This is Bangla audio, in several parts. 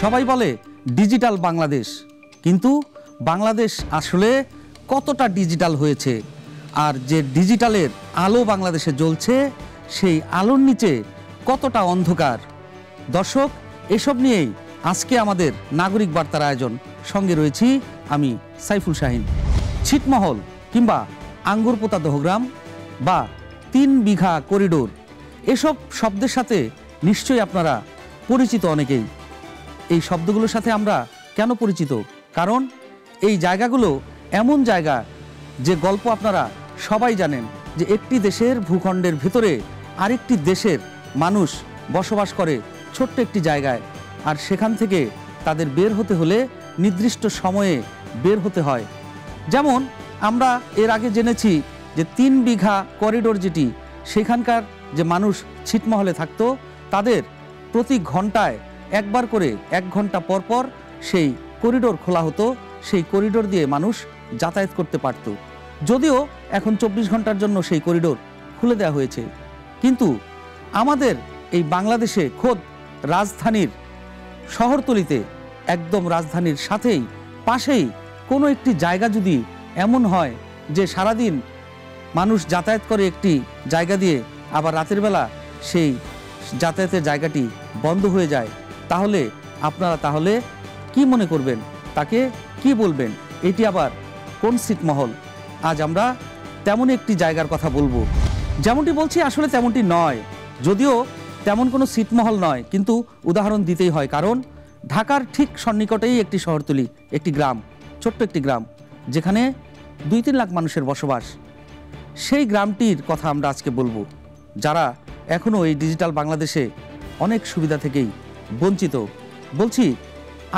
সবাই বলে ডিজিটাল বাংলাদেশ, কিন্তু বাংলাদেশ আসলে কতটা ডিজিটাল হয়েছে আর যে ডিজিটালের আলো বাংলাদেশে জ্বলছে সেই আলোর নিচে কতটা অন্ধকার। দর্শক, এসব নিয়েই আজকে আমাদের নাগরিক বার্তার আয়োজন। সঙ্গে রয়েছি আমি সাইফুল শাহিন। ছিটমহল কিংবা আঙ্গুরপোতা দহগ্রাম বা 3 বিঘা করিডোর, এসব শব্দের সাথে নিশ্চয়ই আপনারা পরিচিত অনেকেই। এই শব্দগুলোর সাথে আমরা কেন পরিচিত? কারণ এই জায়গাগুলো এমন জায়গা যে গল্প আপনারা সবাই জানেন, যে একটি দেশের ভূখণ্ডের ভেতরে আরেকটি দেশের মানুষ বসবাস করে ছোট্ট একটি জায়গায়, আর সেখান থেকে তাদের বের হতে হলে নির্দিষ্ট সময়ে বের হতে হয়। যেমন আমরা এর আগে জেনেছি যে 3 বিঘা করিডোর যেটি, সেখানকার যে মানুষ ছিটমহলে থাকতো তাদের প্রতি ঘন্টায় একবার করে 1 ঘন্টা পর পর সেই করিডোর খোলা হতো, সেই করিডোর দিয়ে মানুষ যাতায়াত করতে পারত। যদিও এখন 24 ঘন্টার জন্য সেই করিডোর খুলে দেওয়া হয়েছে, কিন্তু আমাদের এই বাংলাদেশে খোদ রাজধানীর শহরতলিতে, একদম রাজধানীর সাথেই পাশেই কোনো একটি জায়গা যদি এমন হয় যে সারাদিন মানুষ যাতায়াত করে একটি জায়গা দিয়ে, আবার রাতের বেলা সেই যাতায়াতের জায়গাটি বন্ধ হয়ে যায়, তাহলে আপনারা কি মনে করবেন? তাকে কি বলবেন? এটি আবার কোন ছিটমহল? আজ আমরা তেমন একটি জায়গার কথা বলবো। যেমনটি বলছি আসলে তেমনটি নয়, যদিও তেমন কোনো ছিটমহল নয়, কিন্তু উদাহরণ দিতেই হয়, কারণ ঢাকার ঠিক সন্নিকটেই একটি শহরতলি, একটি গ্রাম, ছোট্ট একটি গ্রাম, যেখানে 2-3 লাখ মানুষের বসবাস। সেই গ্রামটির কথা আমরা আজকে বলবো, যারা এখনও এই ডিজিটাল বাংলাদেশে অনেক সুবিধা থেকেই বঞ্চিত। বলছি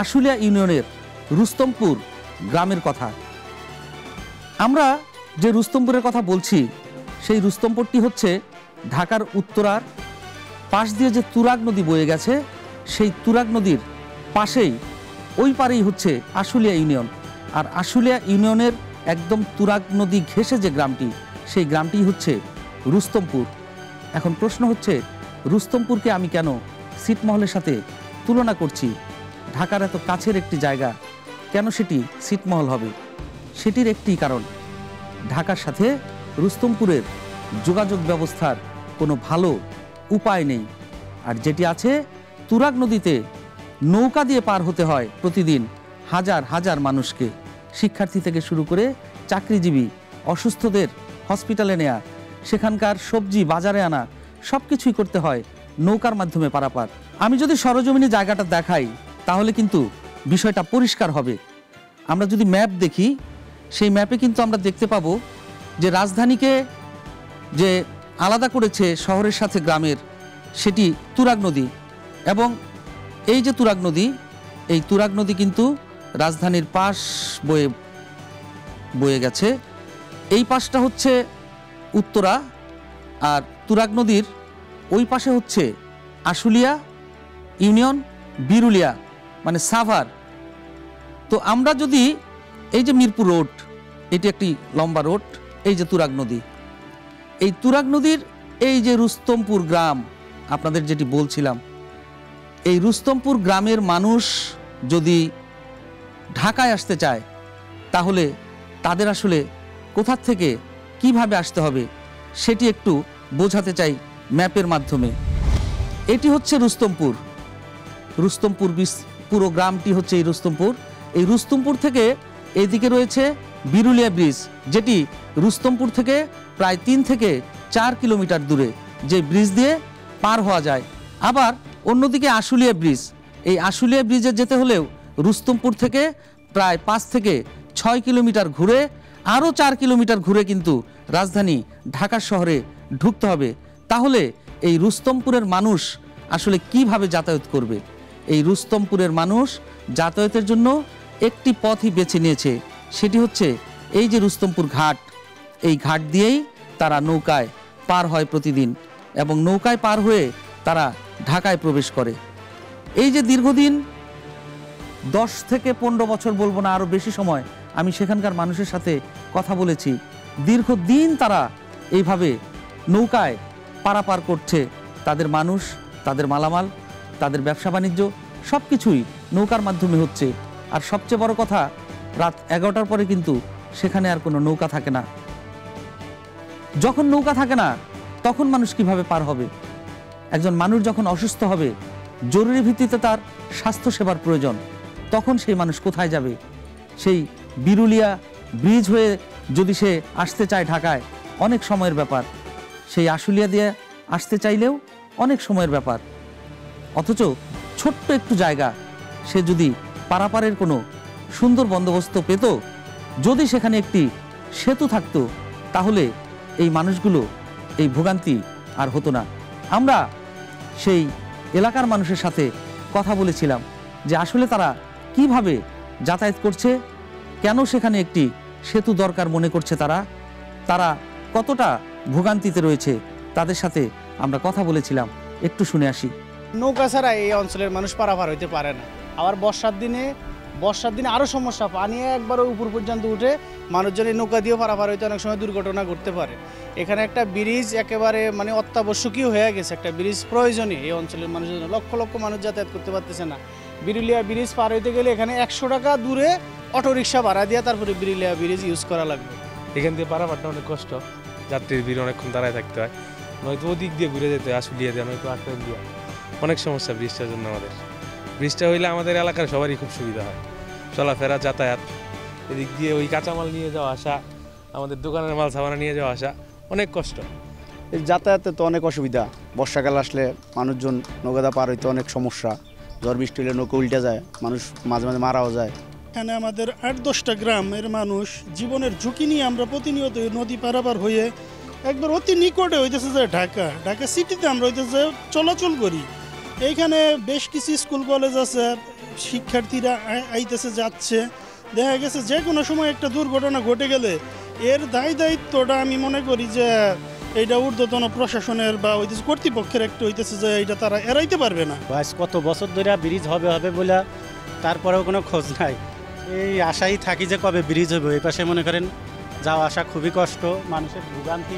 আশুলিয়া ইউনিয়নের রুস্তমপুর গ্রামের কথা। আমরা যে রুস্তমপুরের কথা বলছি, সেই রুস্তমপুরটি হচ্ছে ঢাকার উত্তরার পাশ দিয়ে যে তুরাগ নদী বয়ে গেছে, সেই তুরাগ নদীর পাশেই, ওই পারেই হচ্ছে আশুলিয়া ইউনিয়ন। আর আশুলিয়া ইউনিয়নের একদম তুরাগ নদী ঘেঁষে যে গ্রামটি, সেই গ্রামটি হচ্ছে রুস্তমপুর। এখন প্রশ্ন হচ্ছে, রুস্তমপুরকে আমি কেন ছিটমহলের সাথে তুলনা করছি? ঢাকার এত কাছের একটি জায়গা, কেন সেটি ছিটমহল হবে? সেটির একটি কারণ, ঢাকার সাথে রুস্তমপুরের যোগাযোগ ব্যবস্থার কোনো ভালো উপায় নেই। আর যেটি আছে, তুরাগ নদীতে নৌকা দিয়ে পার হতে হয় প্রতিদিন হাজার হাজার মানুষকে, শিক্ষার্থী থেকে শুরু করে চাকরিজীবী, অসুস্থদের হসপিটালে নেয়া, সেখানকার সবজি বাজারে আনা, সব কিছুই করতে হয় নৌকার মাধ্যমে পারাপার। আমি যদি সরজমিনে জায়গাটা দেখাই, তাহলে কিন্তু বিষয়টা পরিষ্কার হবে। আমরা যদি ম্যাপ দেখি, সেই ম্যাপে কিন্তু আমরা দেখতে পাবো যে রাজধানীকে যে আলাদা করেছে শহরের সাথে গ্রামের, সেটি তুরাগ নদী। এবং এই যে তুরাগ নদী, এই তুরাগ নদী কিন্তু রাজধানীর পাশ বয়ে গেছে। এই পাশটা হচ্ছে উত্তরা, আর তুরাগ নদীর ওই পাশে হচ্ছে আশুলিয়া ইউনিয়ন, বিরুলিয়া মানে সাভার। তো আমরা যদি এই যে মিরপুর রোড, এটি একটি লম্বা রোড, এই যে তুরাগ নদী, এই তুরাগ নদীর এই যে রুস্তমপুর গ্রাম আপনাদের যেটি বলছিলাম, এই রুস্তমপুর গ্রামের মানুষ যদি ঢাকায় আসতে চায়, তাহলে তাদের আসলে কোথা থেকে কিভাবে আসতে হবে সেটি একটু বোঝাতে চাই ম্যাপের মাধ্যমে। এটি হচ্ছে রুস্তমপুর। রুস্তমপুর পুরো গ্রামটি হচ্ছে এই রুস্তমপুর। এই রুস্তমপুর থেকে এদিকে রয়েছে বিরুলিয়া ব্রিজ, যেটি রুস্তমপুর থেকে প্রায় 3 থেকে 4 কিলোমিটার দূরে, যে ব্রিজ দিয়ে পার হওয়া যায়। আবার অন্যদিকে আশুলিয়া ব্রিজ, এই আশুলিয়া ব্রিজে যেতে হলেও রুস্তমপুর থেকে প্রায় 5 থেকে 6 কিলোমিটার ঘুরে, আরও 4 কিলোমিটার ঘুরে কিন্তু রাজধানী ঢাকা শহরে ঢুকতে হবে। তাহলে এই রুস্তমপুরের মানুষ আসলে কিভাবে যাতায়াত করবে? এই রুস্তমপুরের মানুষ যাতায়াতের জন্য একটি পথই বেছে নিয়েছে, সেটি হচ্ছে এই যে রুস্তমপুর ঘাট। এই ঘাট দিয়েই তারা নৌকায় পার হয় প্রতিদিন, এবং নৌকায় পার হয়ে তারা ঢাকায় প্রবেশ করে। এই যে দীর্ঘদিন 10 থেকে 15 বছর, বলবো না আরও বেশি সময়, আমি সেখানকার মানুষের সাথে কথা বলেছি। দীর্ঘদিন তারা এইভাবে নৌকায় পারাপার করছে, তাদের মানুষ, তাদের মালামাল, তাদের ব্যবসা বাণিজ্য সব কিছুই নৌকার মাধ্যমে হচ্ছে। আর সবচেয়ে বড় কথা, রাত 11টার পরে কিন্তু সেখানে আর কোনো নৌকা থাকে না। যখন নৌকা থাকে না তখন মানুষ কিভাবে পার হবে? একজন মানুষ যখন অসুস্থ হবে, জরুরি ভিত্তিতে তার স্বাস্থ্যসেবার প্রয়োজন, তখন সেই মানুষ কোথায় যাবে? সেই বিরুলিয়া ব্রিজ হয়ে যদি সে আসতে চায় ঢাকায়, অনেক সময়ের ব্যাপার। সেই আশুলিয়া দিয়ে আসতে চাইলেও অনেক সময়ের ব্যাপার। অথচ ছোট্ট একটু জায়গা, সে যদি পারাপারের কোনো সুন্দর বন্দোবস্ত পেত, যদি সেখানে একটি সেতু থাকতো, তাহলে এই মানুষগুলো এই ভোগান্তি আর হতো না। আমরা সেই এলাকার মানুষের সাথে কথা বলেছিলাম যে আসলে তারা কিভাবে যাতায়াত করছে, কেন সেখানে একটি সেতু দরকার মনে করছে তারা কতটা ভোগান্তিতে রয়েছে, তাদের সাথে আমরা কথা বলেছিলাম। একটু শুনে আসি। নৌকা ছাড়া এই অঞ্চলের মানুষ পারাপার হইতে পারে না। আবার বর্ষার দিনে আরও সমস্যা, পানি একবার উপর পর্যন্ত উঠে মানুষজন এই নৌকা দিয়ে পারাপার হইতে অনেক সময় দুর্ঘটনা ঘটতে পারে। এখানে একটা ব্রিজ একেবারে মানে অত্যাবশ্যকীয় হয়ে গেছে, একটা ব্রিজ প্রয়োজনীয় এই অঞ্চলের মানুষের জন্য। লক্ষ লক্ষ মানুষ যাতায়াত করতে পারতেছে না। বিরুলিয়া ব্রিজ পার হইতে গেলে এখানে 100 টাকা দূরে অটোরিকশা ভাড়া দিয়ে তারপরে বিরুলিয়া ব্রিজ ইউজ করা লাগবে। এখান দিয়ে পারাপারটা অনেক কষ্ট, যাত্রীর ভিড় অনেকক্ষণ দাঁড়ায় থাকতে হয়, নয়তো ওদিক দিয়ে ঘুরে যেতে হয়, আশুলিয়া দিয়ে নয়তো আটকান দিয়ে। অনেক সমস্যা ব্রিজটার জন্য আমাদের। ব্রিজটা হইলে আমাদের এলাকার সবারই খুব সুবিধা হয়, চলাফেরা যাতায়াত। এদিক দিয়ে ওই কাঁচামাল নিয়ে যাওয়া আসা, আমাদের দোকানের মাল সামানা নিয়ে যাওয়া আসা অনেক কষ্ট। এই যাতায়াতে তো অনেক অসুবিধা। বর্ষাকাল আসলে মানুষজন নৌকাদা পার হইতে অনেক সমস্যা। ঝড় বৃষ্টি হলে নৌকা উল্টে যায়, মানুষ মাঝে মাঝে মারাও যায়। এখানে আমাদের 8-10টা গ্রামের মানুষ জীবনের ঝুঁকি নিয়ে আমরা প্রতিনিয়ত নদী পারাপার হয়ে একবার অতি নিকটে হইতেছে যে ঢাকা সিটিতে আমরা হইতেছে চলাচল করি। এইখানে বেশ কিছু স্কুল কলেজ আছে, শিক্ষার্থীরা আইতেছে যাচ্ছে। দেখা গেছে যে কোনো সময় একটা দুর্ঘটনা ঘটে গেলে এর দায়িত্বটা আমি মনে করি যে এইটা ঊর্ধ্বতন প্রশাসনের বা হইতেছে কর্তৃপক্ষের একটা হইতেছে যে এইটা তারা এড়াইতে পারবে না। আজ কত বছর ধরে ব্রিজ হবে বলে তারপরেও কোনো খোঁজ নাই। এই আশাই থাকি যে কবে ব্রিজ হবে। এই পাশে মনে করেন যাওয়া আসা খুবই কষ্ট, মানুষের ভোগান্তি।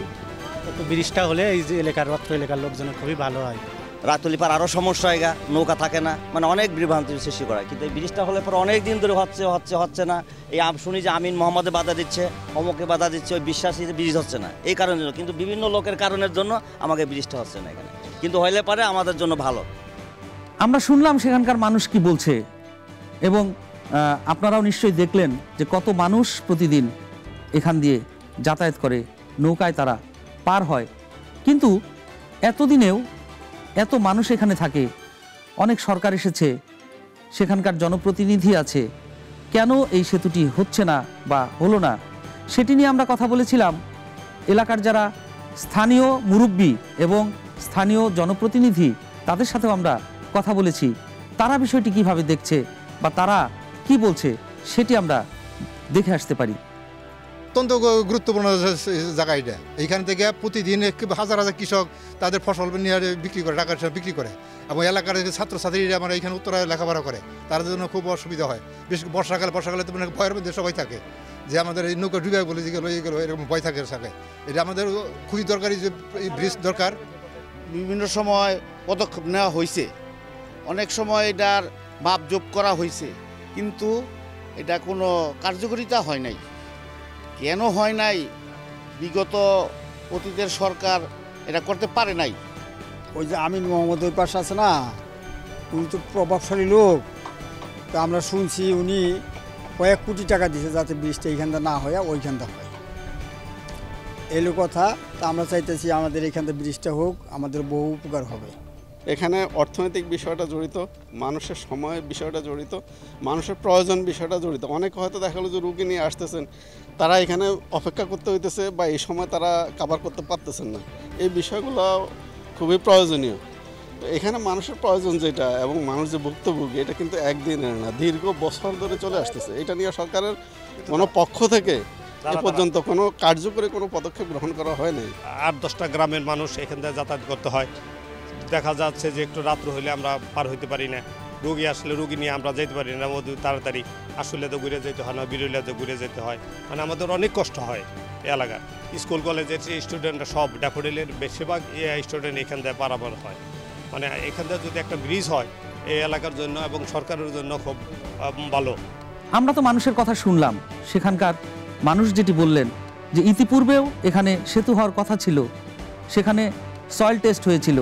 একটু ব্রিজটা হলে এই যে অত্র এলাকার লোকজনের খুবই ভালো হয়। রাতুলি পার আরও সমস্যা হয়, নৌকা থাকে না, মানে অনেক বিভ্রান্তির সৃষ্টি করা। কিন্তু এই ব্রিজটা হলে পরে অনেক দিন ধরে হচ্ছে না। এই শুনি যে আমিন মোহাম্মদে বাধা দিচ্ছে, অমুকে বাধা দিচ্ছে, ওই বিশ্বাসী ব্রিজ হচ্ছে না এই কারণের জন্য। কিন্তু বিভিন্ন লোকের কারণের জন্য আমাকে ব্রিজটা হচ্ছে না এখানে, কিন্তু হইলে পারে আমাদের জন্য ভালো। আমরা শুনলাম সেখানকার মানুষ কি বলছে, এবং আপনারাও নিশ্চয়ই দেখলেন যে কত মানুষ প্রতিদিন এখান দিয়ে যাতায়াত করে, নৌকায় তারা পার হয়। কিন্তু এতদিনেও এত মানুষ এখানে থাকে, অনেক সরকার এসেছে, সেখানকার জনপ্রতিনিধি আছে, কেন এই সেতুটি হচ্ছে না বা হলো না সেটি নিয়ে আমরা কথা বলেছিলাম। এলাকার যারা স্থানীয় মুরব্বি এবং স্থানীয় জনপ্রতিনিধি, তাদের সাথেও আমরা কথা বলেছি। তারা বিষয়টি কিভাবে দেখছে বা তারা কি বলছে সেটি আমরা দেখে আসতে পারি। অত্যন্ত গুরুত্বপূর্ণ জায়গা এটা। এইখান থেকে প্রতিদিন হাজার হাজার কৃষক তাদের ফসল নিয়ে বিক্রি করে, টাকা বিক্রি করে, এবং এলাকার ছাত্রছাত্রীরা আমার এইখানে উত্তরায় লেখাপড়া করে, তাদের জন্য খুব অসুবিধা হয়। বেশ বর্ষাকালে তো মানে ভয়ের মধ্যে সবাই থাকে যে আমাদের এই নৌকা ডুবে বলে যে গেলো এরকম ভয় থাকে থাকে। এটা আমাদের খুবই দরকারি যে ব্রিজ দরকার। বিভিন্ন সময় পদক্ষেপ নেওয়া হয়েছে, অনেক সময় এটার মাপজোপ করা হয়েছে, কিন্তু এটা কোনো কার্যকারিতা হয় নাই। কেন হয় নাই? বিগত অতীতের সরকার এটা করতে পারে নাই। ওই যে আমিন মোহাম্মদ ওই পাশে আছে না, উনি তো প্রভাবশালী লোক। তো আমরা শুনছি উনি কয়েক কোটি টাকা দিয়েছে যাতে ব্রিজটা এইখানটা না হয় ওইখানটা হয়। এলো কথা। তা আমরা চাইতেছি আমাদের এইখানটা ব্রিজটা হোক, আমাদের বহু উপকার হবে। এখানে অর্থনৈতিক বিষয়টা জড়িত, মানুষের সময়ের বিষয়টা জড়িত, মানুষের প্রয়োজন বিষয়টা জড়িত। অনেকে হয়তো দেখা গেলো যে রুগী নিয়ে আসতেছেন, তারা এখানে অপেক্ষা করতে হইতেছে বা এই সময় তারা কাভার করতে পারতেছেন না। এই বিষয়গুলো খুবই প্রয়োজনীয়। তো এখানে মানুষের প্রয়োজন যেটা এবং মানুষ যে ভুক্তভোগী, এটা কিন্তু একদিনের না, দীর্ঘ বছর ধরে চলে আসতেছে। এটা নিয়ে সরকারের কোনো পক্ষ থেকে এ পর্যন্ত কোনো কার্যকরী কোনো পদক্ষেপ গ্রহণ করা হয় নাই। 8-10টা গ্রামের মানুষ এখান থেকে যাতায়াত করতে হয়। দেখা যাচ্ছে যে একটু রাত্র হলে আমরা পার হইতে পারি না, রোগী আসলে রোগী নিয়ে আমরা যেতে পারি না, তাড়াতাড়ি আসলে তো ঘুরে যেতে হয় না, বিরুলিয়াতে ঘুরে যেতে হয়। মানে আমাদের অনেক কষ্ট হয় এলাকার। স্কুল কলেজের স্টুডেন্টরা সব ড্যাফোডিলের বেশিরভাগ স্টুডেন্ট এখান থেকে পারাপার হয়। মানে এখান থেকে যদি একটা ব্রিজ হয়, এই এলাকার জন্য এবং সরকারের জন্য খুব ভালো। আমরা তো মানুষের কথা শুনলাম, সেখানকার মানুষ যেটি বললেন যে ইতিপূর্বেও এখানে সেতু হওয়ার কথা ছিল, সেখানে সয়েল টেস্ট হয়েছিল,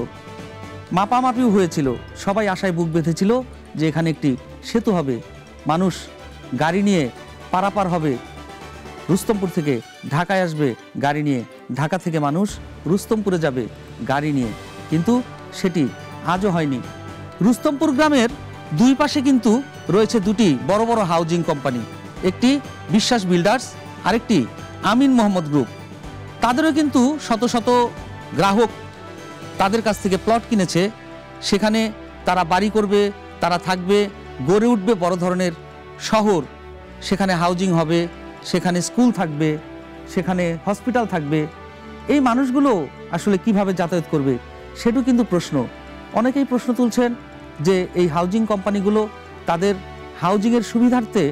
মাপামাপিও হয়েছিল, সবাই আশায় বুক বেঁধেছিল যে এখানে একটি সেতু হবে, মানুষ গাড়ি নিয়ে পারাপার হবে, রুস্তমপুর থেকে ঢাকায় আসবে গাড়ি নিয়ে, ঢাকা থেকে মানুষ রুস্তমপুরে যাবে গাড়ি নিয়ে, কিন্তু সেটি আজও হয়নি। রুস্তমপুর গ্রামের দুই পাশে কিন্তু রয়েছে দুটি বড় বড় হাউজিং কোম্পানি, একটি বিশ্বাস বিল্ডার্স, আরেকটি আমিন মোহাম্মদ গ্রুপ। তাদেরও কিন্তু শত শত গ্রাহক তাদের কাছ থেকে প্লট কিনেছে, সেখানে তারা বাড়ি করবে, তারা থাকবে, গড়ে উঠবে বড় ধরনের শহর, সেখানে হাউজিং হবে, সেখানে স্কুল থাকবে, সেখানে হসপিটাল থাকবে। এই মানুষগুলো আসলে কিভাবে যাতায়াত করবে সেটাও কিন্তু প্রশ্ন। অনেকেই প্রশ্ন তুলছেন যে এই হাউজিং কোম্পানিগুলো তাদের হাউজিংয়ের সুবিধার্থে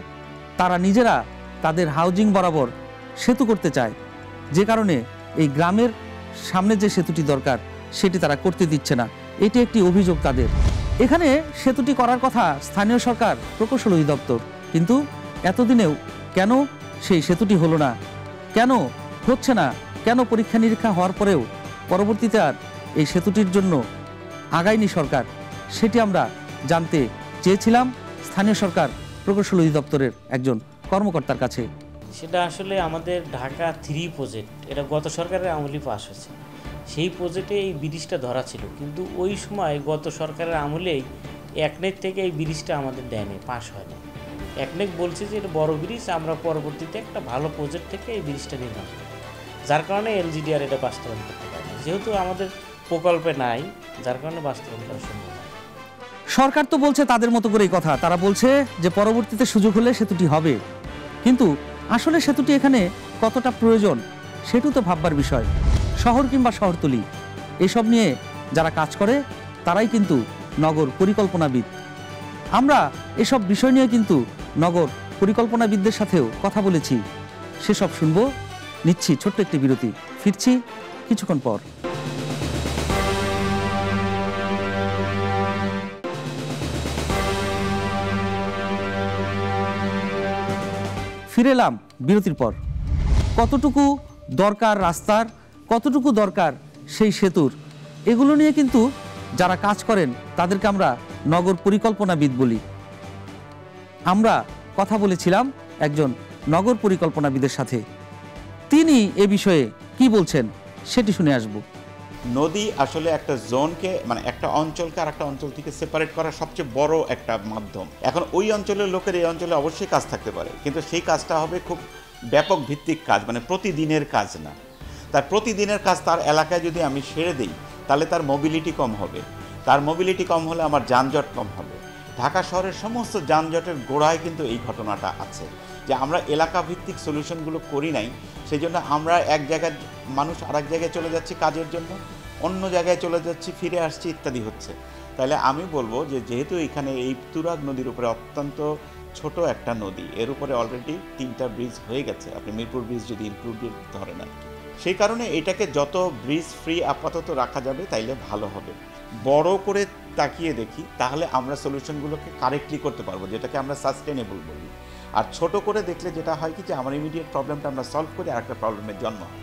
তারা নিজেরা তাদের হাউজিং বরাবর সেতু করতে চায়, যে কারণে এই গ্রামের সামনে যে সেতুটি দরকার সেটি তারা করতে দিচ্ছে না। এটি একটি অভিযোগ তাদের। এখানে সেতুটি করার কথা স্থানীয় সরকার প্রকৌশল অধিদপ্তর, কিন্তু এতদিনেও কেন সেই সেতুটি হলো না, কেন হচ্ছে না, কেন পরীক্ষা নিরীক্ষা হওয়ার পরেও পরবর্তীতে আর এই সেতুটির জন্য আগায়নি সরকার, সেটি আমরা জানতে চেয়েছিলাম স্থানীয় সরকার প্রকৌশল অধিদপ্তরের একজন কর্মকর্তার কাছে। সেটা আসলে আমাদের ঢাকা 3 প্রজেক্ট, এটা গত সরকারের আমলেই পাস হয়েছে। সেই প্রজেক্টে এই ব্রিজটা ধরা ছিল, কিন্তু ওই সময় গত সরকারের আমলেই একনেক থেকে এই ব্রিজটা আমাদের দেয়নি, পাস হয়নি। একনেক বলছে যে এটা বড় ব্রিজ, আমরা পরবর্তীতে একটা ভালো প্রজেক্ট থেকে এই ব্রিজটা নির্মাণ করি, যার কারণে এলজিডিআর এটা বাস্তবায়ন করতে পারে না, যেহেতু আমাদের প্রকল্পে নাই, যার কারণে বাস্তবায়ন করা সম্ভব না। সরকার তো বলছে তাদের মতো করে এই কথা, তারা বলছে যে পরবর্তীতে সুযোগ হলে সেতুটি হবে, কিন্তু আসলে সেতুটি এখানে কতটা প্রয়োজন সেটাও তো ভাববার বিষয়। শহর কিংবা শহরতলি এসব নিয়ে যারা কাজ করে তারাই কিন্তু নগর পরিকল্পনাবিদ। আমরা এসব বিষয় নিয়ে কিন্তু নগর পরিকল্পনাবিদদের সাথেও কথা বলেছি, সেসব শুনবো। নিচ্ছি ছোট্ট একটি বিরতি, ফিরছি কিছুক্ষণ পর। ফিরে এলাম বিরতির পর। কতটুকু দরকার রাস্তার, কতটুকু দরকার সেই সেতুর, এগুলো নিয়ে কিন্তু যারা কাজ করেন তাদেরকে আমরা নগর পরিকল্পনাবিদ বলি। আমরা কথা বলেছিলাম একজন নগর পরিকল্পনাবিদের সাথে, তিনি এ বিষয়ে কি বলছেন সেটি শুনে আসব। নদী আসলে একটা জোনকে, মানে একটা অঞ্চলকে আর একটা অঞ্চল থেকে সেপারেট করার সবচেয়ে বড় একটা মাধ্যম। এখন ওই অঞ্চলের লোকের এই অঞ্চলে অবশ্যই কাজ থাকতে পারে, কিন্তু সেই কাজটা হবে খুব ব্যাপক ভিত্তিক কাজ, মানে প্রতিদিনের কাজ না। তার প্রতিদিনের কাজ তার এলাকায় যদি আমি সেরে দিই তাহলে তার মোবিলিটি কম হবে, তার মোবিলিটি কম হলে আমার যানজট কম হবে। ঢাকা শহরের সমস্ত যানজটের গোড়ায় কিন্তু এই ঘটনাটা আছে যে আমরা এলাকা ভিত্তিক সলিউশনগুলো করি নাই, সেই জন্য আমরা এক জায়গায় মানুষ আরেক জায়গায় চলে যাচ্ছি কাজের জন্য, অন্য জায়গায় চলে যাচ্ছি, ফিরে আসছি, ইত্যাদি হচ্ছে। তাহলে আমি বলবো যে যেহেতু এখানে এই তুরাগ নদীর উপরে অত্যন্ত ছোট একটা নদী, এর উপরে অলরেডি 3টা ব্রিজ হয়ে গেছে, আপনি মিরপুর ব্রিজ যদি ইনক্লুডেড ধরেন আর কি, সেই কারণে এটাকে যত ব্রিজ ফ্রি আপাতত রাখা যাবে তাইলে ভালো হবে। বড় করে তাকিয়ে দেখি তাহলে আমরা সলিউশনগুলোকে কারেক্টলি করতে পারবো, যেটাকে আমরা সাস্টেনেবল বলি। আর ছোট করে দেখলে যেটা হয় কি যে আমার ইমিডিয়েট প্রবলেমটা আমরা সলভ করি আর একটা প্রবলেমের জন্ম হয়।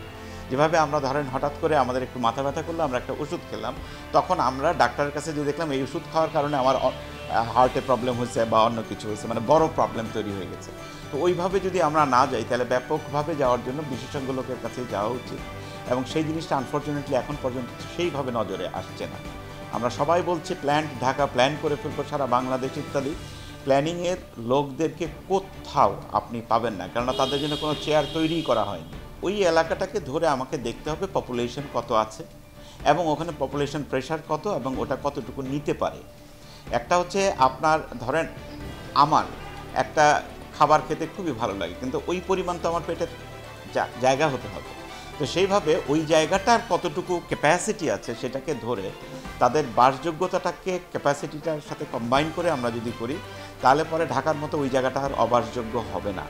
যেভাবে আমরা ধরেন হঠাৎ করে আমাদের একটু মাথা ব্যথা করলো, আমরা একটা ওষুধ খেলাম, তখন আমরা ডাক্তারের কাছে যে দেখলাম এই ওষুধ খাওয়ার কারণে আমার হার্টে প্রবলেম হয়েছে বা অন্য কিছু হয়েছে, মানে বড় প্রবলেম তৈরি হয়ে গেছে। তো ওইভাবে যদি আমরা না যাই তাহলে ব্যাপকভাবে যাওয়ার জন্য বিশেষজ্ঞ লোকের কাছে যাওয়া উচিত, এবং সেই জিনিসটা আনফর্চুনেটলি এখন পর্যন্ত সেইভাবে নজরে আসছে না। আমরা সবাই বলছি ঢাকা প্ল্যান করে ফেলবো সারা বাংলাদেশ ইত্যাদি, প্ল্যানিংয়ের লোকদেরকে কোথাও আপনি পাবেন না, কেননা তাদের জন্য কোনো চেয়ার তৈরিই করা হয়নি। ওই এলাকাটাকে ধরে আমাকে দেখতে হবে পপুলেশন কত আছে এবং ওখানে পপুলেশন প্রেশার কত এবং ওটা কতটুকু নিতে পারে। একটা হচ্ছে আপনার ধরেন আমার একটা খাবার খেতে খুবই ভালো লাগে, কিন্তু ওই পরিমাণ তো আমার পেটে জায়গা হতে হবে। তো সেইভাবে ওই জায়গাটার কতটুকু ক্যাপাসিটি আছে সেটাকে ধরে তাদের বাসযোগ্যতাটাকে ক্যাপাসিটিটার সাথে কম্বাইন করে আমরা যদি করি তাহলে পরে ঢাকার মতো ওই জায়গাটা আর অবাসযোগ্য হবে না।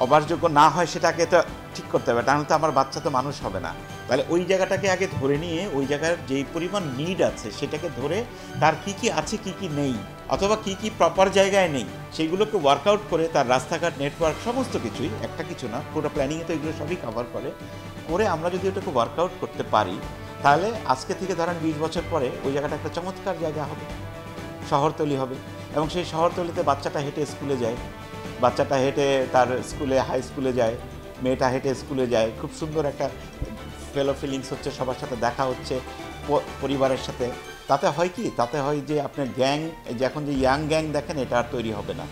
অবাসযোগ্য না হয় সেটাকে তো ঠিক করতে হবে, তাহলে তো আমার বাচ্চা তো মানুষ হবে না। তাহলে ওই জায়গাটাকে আগে ধরে নিয়ে ওই জায়গার যেই পরিমাণ নিড আছে সেটাকে ধরে তার কি কি আছে কি কি নেই, অথবা কি কি প্রপার জায়গায় নেই, সেইগুলোকে ওয়ার্কআউট করে তার রাস্তাঘাট নেটওয়ার্ক সমস্ত কিছুই, একটা কিছু না পুরো প্ল্যানিংয়ে তো এগুলো সবই কভার করে আমরা যদি ওটাকে ওয়ার্কআউট করতে পারি, তাহলে আজকে থেকে ধরেন 20 বছর পরে ওই জায়গাটা একটা চমৎকার জায়গা হবে, শহরতলি হবে। এবং সেই শহরতলিতে বাচ্চাটা হেঁটে স্কুলে যায়, বাচ্চাটা হেঁটে তার স্কুলে হাই স্কুলে যায়, মেয়েটা হেঁটে স্কুলে যায়, খুব সুন্দর একটা ফেলো ফিলিংস হচ্ছে, সবার সাথে দেখা হচ্ছে, পরিবারের সাথে। তাতে হয় কি, তাতে হয় যে আপনার গ্যাং, এখন যে ইয়াং গ্যাং দেখেন এটা আর তৈরি হবে না।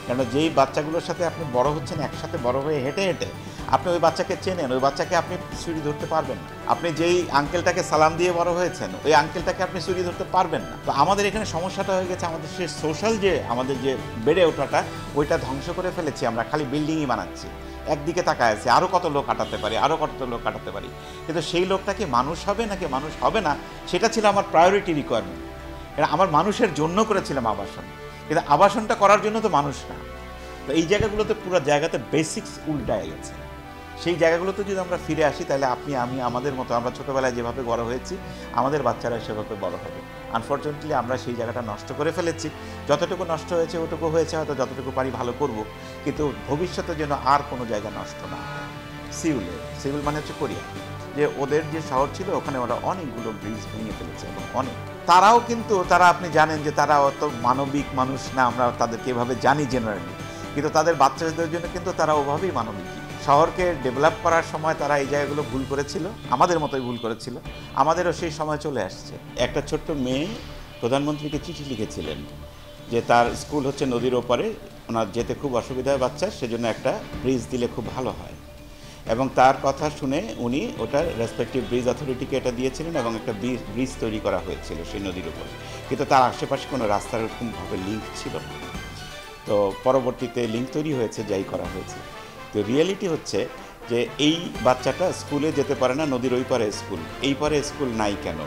কেন যেই বাচ্চাগুলোর সাথে আপনি বড় হচ্ছেন, একসাথে বড় হয়ে হেঁটে হেঁটে আপনি ওই বাচ্চাকে চেনেন, ওই বাচ্চাকে আপনি ছুরি ধরতে পারবেন না। আপনি যেই আঙ্কেলটাকে সালাম দিয়ে বড় হয়েছেন, ওই আঙ্কেলটাকে আপনি ছুরি ধরতে পারবেন না। তো আমাদের এখানে সমস্যাটা হয়ে গেছে, আমাদের সেই সোশ্যাল যে আমাদের যে বেড়ে ওঠাটা, ওইটা ধ্বংস করে ফেলেছি আমরা, খালি বিল্ডিংই বানাচ্ছি, একদিকে তাকায় আছে আরও কত লোক কাটাতে পারি, আরও কত লোক কাটাতে পারি, কিন্তু সেই লোকটা কি মানুষ হবে নাকি মানুষ হবে না, সেটা ছিল আমার প্রায়োরিটি রিকোয়ারমেন্ট। এটা আমার মানুষের জন্য করেছিলাম আবাসন, কিন্তু আবাসনটা করার জন্য তো মানুষ না। তো এই জায়গাগুলোতে পুরো জায়গাতে বেসিক্স উল্টায় গেছে। সেই জায়গাগুলোতে যদি আমরা ফিরে আসি, তাহলে আপনি আমি আমাদের মতো, আমরা ছোটোবেলায় যেভাবে বড় হয়েছি আমাদের বাচ্চারা সেভাবে বড় হবে। আনফর্চুনেটলি আমরা সেই জায়গাটা নষ্ট করে ফেলেছি। যতটুকু নষ্ট হয়েছে ওটুকু হয়েছে, হয়তো যতটুকু পারি ভালো করব, কিন্তু ভবিষ্যতে যেন আর কোনো জায়গা নষ্ট না হয়। সিউল মানে হচ্ছে কোরিয়া, যে ওদের যে শহর ছিল ওখানে ওরা অনেকগুলো ব্রিজ ভেঙে ফেলেছে, এবং অনেক তারাও কিন্তু আপনি জানেন যে তারা অত মানবিক মানুষ না, আমরা তাদেরকে এভাবে জানি জেনারেলি, কিন্তু তাদের বাচ্চাদের জন্য কিন্তু তারা ওভাবেই মানবিক। শহরকে ডেভেলপ করার সময় তারা এই জায়গাগুলো ভুল করেছিল, আমাদের মতোই ভুল করেছিল, আমাদেরও সেই সময় চলে আসছে। একটা ছোট্ট মেয়ে প্রধানমন্ত্রীকে চিঠি লিখেছিলেন যে তার স্কুল হচ্ছে নদীর ওপারে, ওনার যেতে খুব অসুবিধা হয় বাচ্চার, সেজন্য একটা ব্রিজ দিলে খুব ভালো হয়। এবং তার কথা শুনে উনি ওটার রেসপেক্টিভ ব্রিজ অথরিটিকে এটা দিয়েছিলেন, এবং একটা ব্রিজ তৈরি করা হয়েছিল সেই নদীর ওপরে, কিন্তু তার আশেপাশে কোনো রাস্তার এরকমভাবে লিঙ্ক ছিল না। তো পরবর্তীতে লিঙ্ক তৈরি হয়েছে, যাই করা হয়েছে। তো রিয়েলিটি হচ্ছে যে এই বাচ্চাটা স্কুলে যেতে পারে না, নদীর ওই পারে স্কুল, এই পারে স্কুল নাই কেন?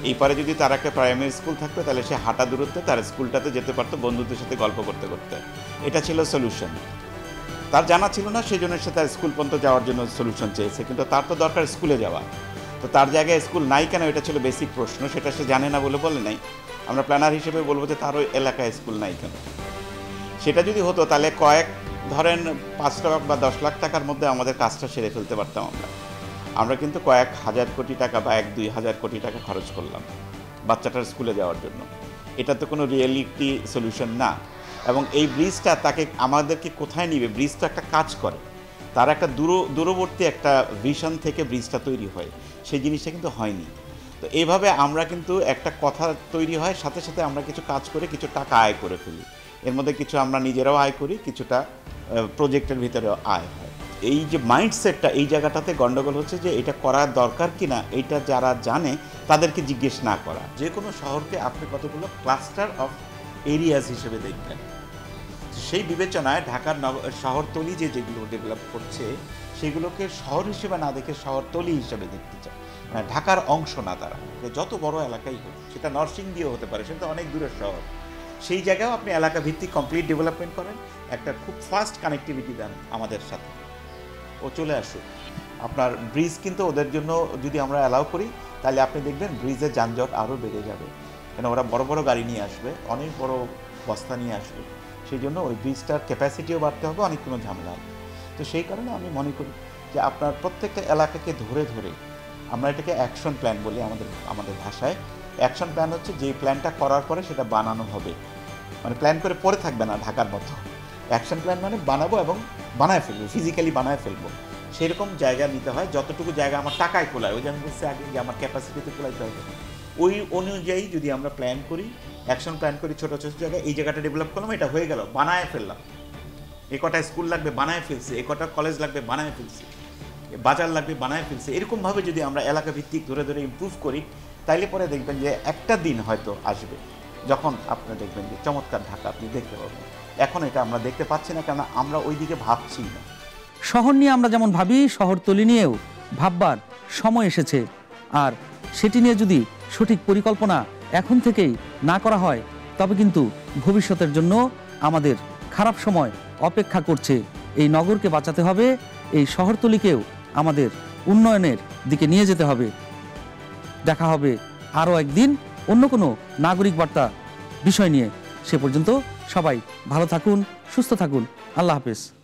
এই পারে যদি তার একটা প্রাইমারি স্কুল থাকতো, তাহলে সে হাঁটা দূরত্বে তার স্কুলটাতে যেতে পারতো বন্ধুদের সাথে গল্প করতে করতে। এটা ছিল সলিউশন। তার জানা ছিল না, সেই জন্য সে তার স্কুল পর্যন্ত যাওয়ার জন্য সলিউশন চেয়েছে, কিন্তু তার তো দরকার স্কুলে যাওয়া। তো তার জায়গায় স্কুল নাই কেন, এটা ছিল বেসিক প্রশ্ন, সেটা সে জানে না বলে নাই। আমরা প্ল্যানার হিসেবে বলবো যে তার ওই এলাকায় স্কুল নাই কেন। সেটা যদি হতো তাহলে ধরেন 5 লাখ বা 10 লাখ টাকার মধ্যে আমাদের কাজটা সেরে ফেলতে পারতাম আমরা কিন্তু কয়েক হাজার কোটি টাকা বা 1-2 হাজার কোটি টাকা খরচ করলাম বাচ্চাটার স্কুলে যাওয়ার জন্য। এটা তো কোনো রিয়েলিটি সলিউশন না। এবং এই ব্রিজটা আমাদেরকে কোথায় নিবে? ব্রিজ তো একটা কাজ করে, তার একটা দূরবর্তী একটা ভিশন থেকে ব্রিজটা তৈরি হয়, সেই জিনিসটা কিন্তু হয়নি। তো এইভাবে আমরা কিন্তু একটা কথা তৈরি হয়, সাথে সাথে আমরা কিছু কাজ করে কিছু টাকা আয় করে ফেলি, এর মধ্যে কিছু আমরা নিজেরাও আয় করি, কিছুটা প্রজেক্টের ভিতরেও আয় হয়। এই যে মাইন্ডসেটটা, এই জায়গাটাতে গন্ডগোল হচ্ছে যে এটা করার দরকার কিনা, এইটা যারা জানে তাদেরকে জিজ্ঞেস না করা। যে কোনো শহরকে আপনি কতগুলো ক্লাস্টার অফ এরিয়াজ হিসেবে দেখবেন, সেই বিবেচনায় ঢাকার শহরতলি যেগুলো ডেভেলপ করছে সেগুলোকে শহর হিসেবে না দেখে শহরতলি হিসেবে দেখতে চায়, মানে ঢাকার অংশ না তারা। যত বড় এলাকাই হোক, সেটা নরসিংদীও হতে পারে, সেটা অনেক দূরের শহর, সেই জায়গায়ও আপনি এলাকা ভিত্তিক কমপ্লিট ডেভেলপমেন্ট করেন, একটা খুব ফাস্ট কানেক্টিভিটি দেন আমাদের সাথে, ও চলে আসুক। আপনার ব্রিজ কিন্তু ওদের জন্য যদি আমরা অ্যালাউ করি, তাহলে আপনি দেখবেন ব্রিজের যানজট আরও বেড়ে যাবে, কেন ওরা বড় বড় গাড়ি নিয়ে আসবে, অনেক বড় বস্তা নিয়ে আসবে, সেই জন্য ওই ব্রিজটার ক্যাপাসিটিও বাড়তে হবে, অনেক কোনো ঝামেলা হবে। তো সেই কারণে আমি মনে করি যে আপনার প্রত্যেকটা এলাকাকে ধরে ধরে, আমরা এটাকে অ্যাকশন প্ল্যান বলি আমাদের ভাষায়। অ্যাকশন প্ল্যান হচ্ছে যেই প্ল্যানটা করার পরে সেটা বানানো হবে, মানে প্ল্যান করে পরে থাকবে না ঢাকার মতো। অ্যাকশন প্ল্যান মানে বানাবো এবং বানায় ফেলবো, ফিজিক্যালি বানায় ফেলবো, সেরকম জায়গা নিতে হয়। যতটুকু জায়গা আমার টাকায় কোলায়, ওই যে আমি বলছি আগে যে আমার ক্যাপাসিটিতে কোলাইতে হবে, ওই অনুযায়ী যদি আমরা প্ল্যান করি, অ্যাকশন প্ল্যান করি, ছোটো ছোটো জায়গায় এই জায়গাটা ডেভেলপ করলাম, এটা হয়ে গেল, বানায় ফেললাম, এ কটা স্কুল লাগবে বানায় ফেলছি, এ কটা কলেজ লাগবে বানায় ফেলছি, বাজার লাগবে বানায় ফেলছি। এরকমভাবে যদি আমরা এলাকা ভিত্তিক ধরে ধরে ইমপ্রুভ করি, তাইলে পরে দেখবেন যে একটা দিন হয়তো আসবে যখন আপনি দেখবেন যে চমৎকার ঢাকা আপনি দেখতে পাবেন। এখন এটা আমরা দেখতে পাচ্ছি না, কারণ আমরা ওই দিকে ভাবছি না। শহর নিয়ে আমরা যেমন ভাবি, শহরতলি নিয়েও ভাববার সময় এসেছে। আর সেটি নিয়ে যদি সঠিক পরিকল্পনা এখন থেকেই না করা হয়, তবে কিন্তু ভবিষ্যতের জন্য আমাদের খারাপ সময় অপেক্ষা করছে। এই নগরকে বাঁচাতে হবে, এই শহরতলিকেও আমাদের উন্নয়নের দিকে নিয়ে যেতে হবে। দেখা হবে আরও একদিন অন্য কোনো নাগরিক বার্তা বিষয় নিয়ে। সে পর্যন্ত সবাই ভালো থাকুন, সুস্থ থাকুন। আল্লাহ হাফেজ।